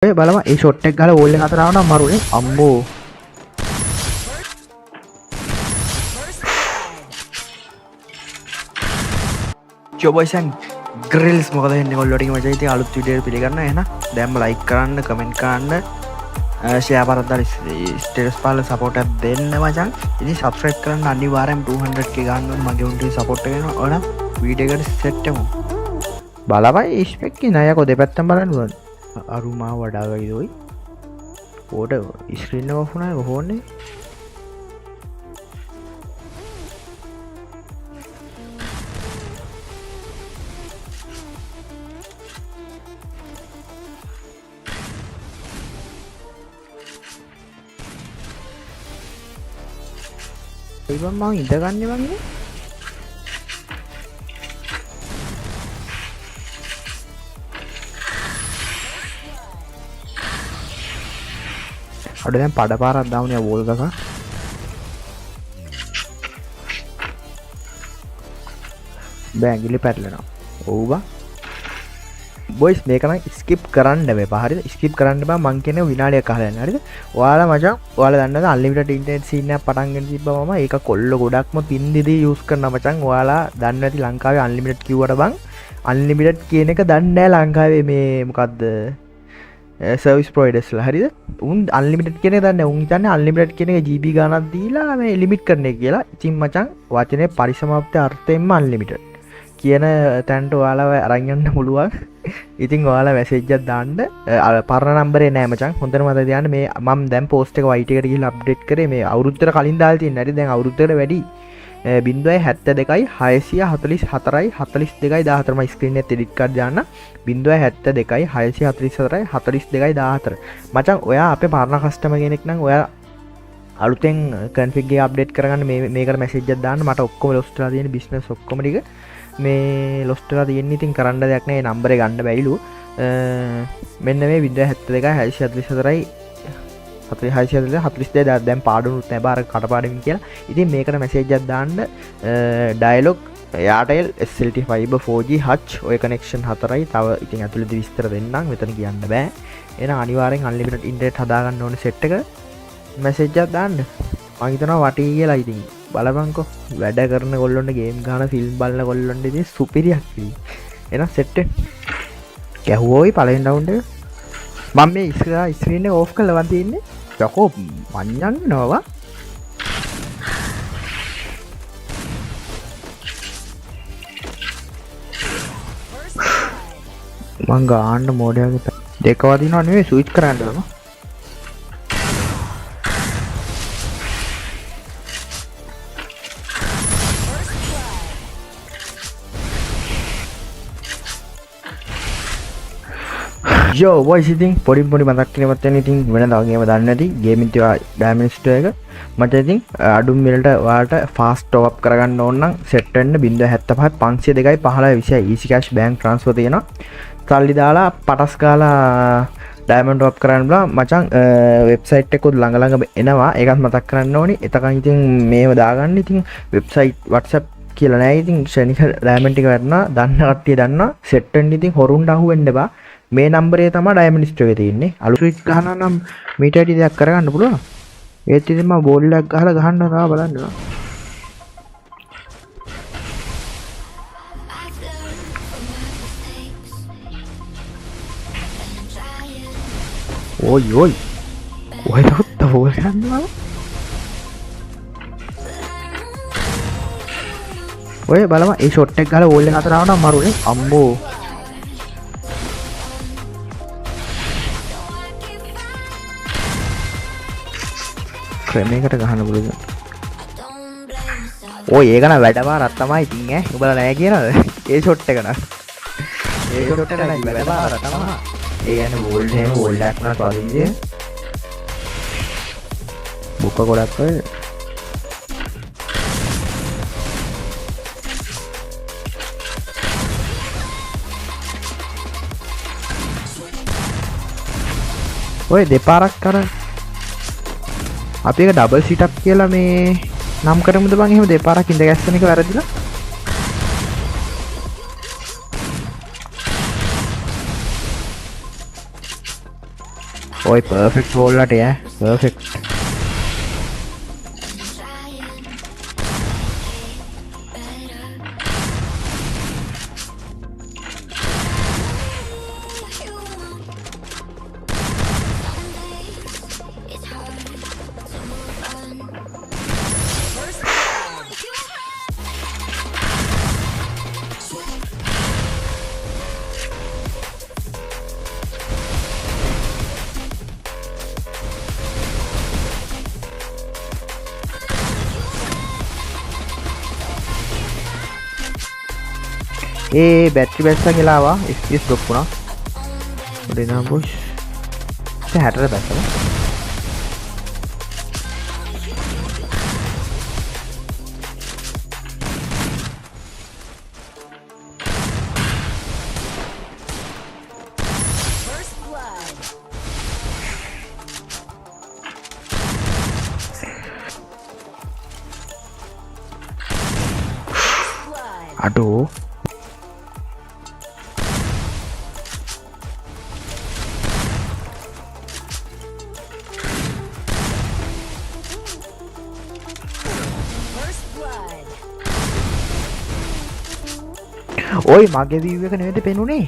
බලම ඒ shot එක ගහලා wall එක අතර ආවනම් මරුනේ අම්මෝ ජෝබයිසන් ග්‍රිල්ස් මොකද වෙන්නේ ඔයගොල්ලෝට මචං ඉතින් අලුත් වීඩියෝ එක පිළිගන්න එහෙනම් දැන්ම ලයික් කරන්න කමෙන්ට් කරන්න ෂෙයා කරන්න ස්ටේටස් පාල සපෝට් එකක් දෙන්න මචං ඉතින් සබ්ස්ක්‍රයිබ් කරන්න අනිවාර්යෙන් 200k ගන්න ඕනේ මගේ උන්ට සපෝට් එක වෙනවා ඕන වීඩියෝ එකට සෙට් එකමු බලපයි ස්පෙක් කියන අයකෝ දෙපැත්තම බලන්න ඕන අරුමා වඩා ගයිදෝයි ඕට ස්ක්‍රීන් එක ඔෆ් වුණා කොහොමද ඉතින් මම ඉඳගන්නේ වගේ අර දැන් පඩ පාරක් දාමුනේ වෝල් ගහ බෑගිලි පැටලෙනවා ඔව් බා බොයිස් මේක නම් ස්කිප් කරන්න බෑ හරිද ස්කිප් කරන්න බෑ මං කියන්නේ විනාඩියක් අහලා යන්න හරිද ඔයාලා මචං ඔයාලා දන්නවද අන්ලිමිටඩ් ඉන්ටර්නෙට් සීන් එකක් පටන් ගෙන තිබ්බා මම ඒක කොල්ල ගොඩක්ම පින් දෙදී යූස් කරනවා මචං ඔයාලා දන්නේ නැති ලංකාවේ අන්ලිමිටඩ් කිව්වට බං අන්ලිමිටඩ් කියන එක දන්නේ නැහැ ලංකාවේ මේ මොකද්ද සර්විස් ප්‍රොවයිඩර්ස්ලා හරිද උන් අන්ලිමිටඩ් කියන එක දන්නේ නැහැ උන් හිතන්නේ අන්ලිමිටඩ් කියන එක GB ගානක් දීලා මේ ලිමිට් කරන එක කියලා ඉතින් මචං වචනේ පරිසමාප්ත අර්ථයෙන්ම අන්ලිමිටඩ් කියන තැන්ට ඔයාලා අරන් යන්න පුළුවන් ඉතින් ඔයාලා මැසේජ් එකක් දාන්න පරණ නම්බරේ නෑ මචං හොඳට මතක තියාගන්න මේ මම දැන් පෝස්ට් එක වයිට් එකට ගිහලා අප්ඩේට් කරේ මේ අවුරුද්දට කලින් දාලා තියෙන හැටි දැන් අවුරුද්දකට වැඩි 0.72යි 644යි 42යි 14 මම ස්ක්‍රීන් එකේ එඩිට් කාඩ් දාන්න 0.72යි 644යි 42යි 14 මචං ඔයා අපේ පරණ කස්ටමර් කෙනෙක් නම් ඔයා අලුතෙන් කන්ෆිග් එක අප්ඩේට් කරගන්න මේකට මැසේජ් එකක් දාන්න මට ඔක්කොම ලොස්ට් වෙලා තියෙන බිස්නස් ඔක්කොම ටික මේ ලොස්ටලා තියෙන්නේ ඉතින් කරන්න දෙයක් නෑ නම්බරේ ගන්න බැයිලු මෙන්න මේ 0.72යි 644යි 642 දැන් පාඩුනුත් නෑ බාර කටපාඩමින් කියලා ඉතින් මේකට මැසේජ් එකක් දාන්න Dialog Airtel SLT Fiber 4G Hutch ඔය කනෙක්ෂන් හතරයි තව ඉතින් ඇතුළේදී විස්තර දෙන්නම් මෙතන කියන්න බෑ එහෙනම් අනිවාර්යෙන් අන්ලිමිටඩ් ඉන්ටර්නෙට් හදාගන්න ඕනේ සෙට් එක මැසේජ් එකක් දාන්න මම හිතනවා වටී කියලා ඉතින් බලපංකෝ වැඩ කරන කොල්ලොන්ට ගේම් ගාන ෆිල්ම් බලන කොල්ලොන්ට ඉතින් සුපිරියක් වෙයි එහෙනම් සෙට් එක ගැහුවෝයි පළවෙනි රවුන්ඩ් එක මම මේ ස්ක්‍රීන් එක ඕෆ් කරලා වන් තියන්නේ යකෝ මඤ්ඤන් වෙනවා මං ගාන්න මොඩියාගේ දෙක වදිනවා නෙවෙයි ස්විච් කරන්න ඕන යෝ වොයිස් ඉතින් පොඩි මතක් කිරීමක් තියෙන ඉතින් වෙනදා වගේම දන්නේ නැති ගේමින් තියා ඩයමන්ඩ් ස්ටෝර් එක මට ඉතින් අඩු මිලට ඔයාලට ෆාස්ට් টপ අප් කරගන්න ඕන නම් සෙට් වෙන්න 0.75 502යි 15 20 easy cash bank transfer තියෙනවා සල්ලි දාලා පටස් ගාලා ඩයමන්ඩ් টপ කරන්න බලා මචං වෙබ්සයිට් එකකුත් ළඟ එනවා ඒකත් මතක් කරන්න ඕනි එතකන් ඉතින් මේව දාගන්න ඉතින් වෙබ්සයිට් WhatsApp කියලා නෑ ඉතින් ෂණික ඩයමන්ඩ් ටික වටනවා දන්න කට්ටිය දන්නවා සෙට් වෙන්න ඉතින් හොරුන්ට අහු වෙන්න එපා මේ නම්බරේ තමයි ඩයමන්ඩ් ස්ටෝර් එකේ තියෙන්නේ අලුත් ස්විච් ගහනවා නම් මීට වැඩි දෙයක් කරගන්න පුළුවන් ඒත් ඉතින් මම බෝල් එකක් ගහලා ගහන්න තා බලන්න ඕයි ඕයි කොහෙද බෝල් ගන්නවා ඔය බලම ඒ ෂොට් එක ගහලා වෝල් එක අතර ආවනම් මරුනේ අම්මෝ ක්‍රමයකට ගහන්න පුළුවන්. ඔය ඒක නම් වැඩපාරක් තමයි ඉතින් ඈ. ඔබලා නැහැ කියනද? ඒ ෂොට් එක නම්. ඒ ෂොට් එක නම් වැඩපාරක් තමයි. ඒ කියන්නේ වෝල්ඩ් එක වෝල්ඩ් එකක් නත් වදින්නේ. බුක ගොඩක් ඔය. ඔය දෙපාරක් කරා අපි එක ඩබල් සිටප් කියලා මේ නම් කරමුද බං එහෙම දෙපාරක් ඉඳ ගැස්සන එක වැරදිලා ඔයි පර්ෆෙක්ට් හෝල්ලට ය පර්ෆෙක්ට් ඒ බැටරි බැස්සා කියලාවා FPS ඩ්‍රොප් වුණා. උඩ එනවා පුෂ්. 60ට බැස්සලා. අඩෝ ඔයි මගේ වීව් එක නෙවෙයිද පෙනුනේ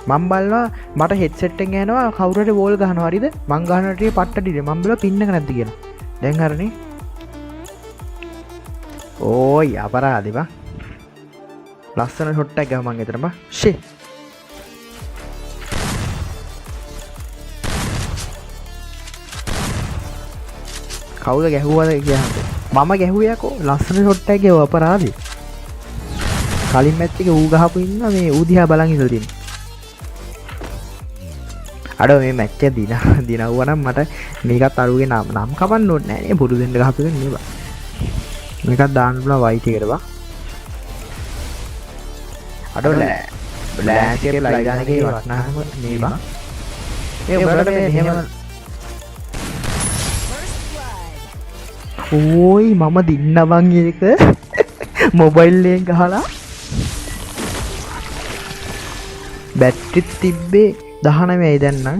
මම බලනවා මට හෙඩ්සෙට් එකෙන් යනවා කවුරු හරි වෝල් ගහනවා හරිද මං ගහන ට්‍රී පට්ටඩිද මම බලලා පින් එක නැද්ද කියලා දැන් හරිනේ ඕයි අපරාධි බා ලස්සන ෂොට් එකක් ගහ මං එතන බා ෂේ කවුද ගැහුවද කියන්නේ මම ගැහුවයකෝ ලස්සන ෂොට් එකක් ගෙව අපරාධි කලින් මැච් එකේ ඌ ගහපු ඉන්න මේ ඌ දිහා බලන් ඉඳලා තියෙනවා. අඩෝ මේ මැච් එක දිනවුවා නම් මට මේකත් අරුගේ නම් කපන්න ඕනේ නෑ නේ පුරු දෙන්න ගහපු එක නේ බා. මේකත් දාන්න බුණා වයිට් එකට බා. අඩෝ ලෑන්ඩ්ස්කේප් ලයිට් දාන එකේ වටනහම මේ බා. ඒ උඹලට මේ මෙහෙම ඕයි මම දින්නවන් ඒක මොබයිල් එකෙන් ගහලා බැට්‍රිත් තිබ්බේ 19යි දැන් නම්